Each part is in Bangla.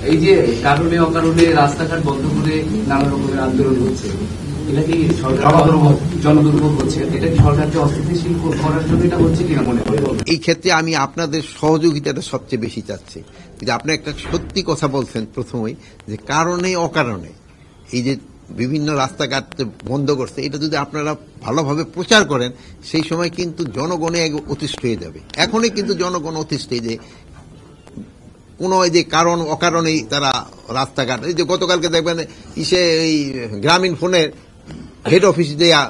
এই যে কারণে অকারণে রাস্তাঘাট বন্ধ করে নানা রকমের আন্দোলন হচ্ছে, এটা কি সরকার জনদুর্ভোগ হচ্ছে? এটা কি সরকারকে অস্থিতিশীল করার জন্য এটা হচ্ছে কিনা মনে হয়? এই ক্ষেত্রে আমি আপনাদের সহযোগিতাটা সবচেয়ে বেশি চাচ্ছি। যে আপনি একটা সত্যি কথা বলছেন প্রথমেই, যে কারণে অকারণে এই যে বিভিন্ন রাস্তাঘাট বন্ধ করছে, এটা যদি আপনারা ভালোভাবে প্রচার করেন সেই সময় কিন্তু জনগণে অতিষ্ঠ হয়ে যাবে। এখনই কিন্তু জনগণ অতিষ্ঠ, যে কোন এই যে কারণ অকারণেই তারা রাস্তাঘাট, এই যে গতকালকে দেখবেন এই গ্রামীণ ফোনের হেড অফিস দেয়া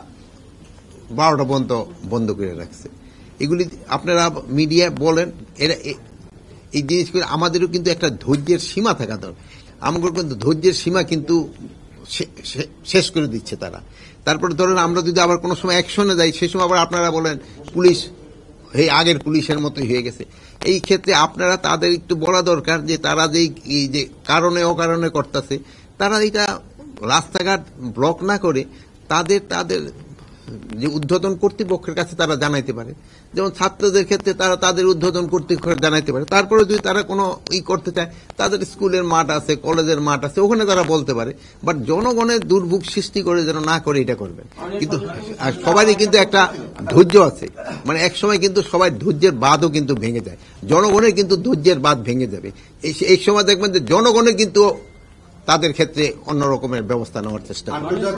12টা পর্যন্ত বন্ধ করে রাখছে। এগুলি আপনারা মিডিয়া বলেন, এরা এই জিনিসগুলো আমাদেরও কিন্তু একটা ধৈর্যের সীমা থাকা দরকার। আমাদের কিন্তু ধৈর্যের সীমা কিন্তু শেষ করে দিচ্ছে তারা। তারপরে ধরেন আমরা যদি আবার কোনো সময় অ্যাকশনে যাই, সেই সময় আবার আপনারা বলেন পুলিশ এই আগের পুলিশের মতোই হয়ে গেছে। এই ক্ষেত্রে আপনারা তাদের একটু বলা দরকার যে তারা যে কারণে অকারণে করতেছে, তারা এটা রাস্তাঘাট ব্লক না করে তাদের যে ঊর্ধ্বতন কর্তৃপক্ষের কাছে তারা জানাইতে পারে। যেমন ছাত্রদের ক্ষেত্রে তারা তাদের ঊর্ধ্বতন কর্তৃপক্ষ জানাইতে পারে। তারপরে যদি তারা কোনো করতে চায়, তাদের স্কুলের মাঠ আছে, কলেজের মাঠ আছে, ওখানে তারা বলতে পারে। বাট জনগণের দুর্ভোগ সৃষ্টি করে যেন না করে এটা করবেন। কিন্তু সবারই কিন্তু একটা ধৈর্য আছে, মানে এক সময় কিন্তু সবাই ধৈর্যের বাঁধও কিন্তু ভেঙে যায়। জনগণের কিন্তু ধৈর্যের বাঁধ ভেঙে যাবে। এই সময় দেখবেন যে জনগণের কিন্তু তাদের ক্ষেত্রে অন্য রকমের ব্যবস্থা নেওয়ার চেষ্টা করে।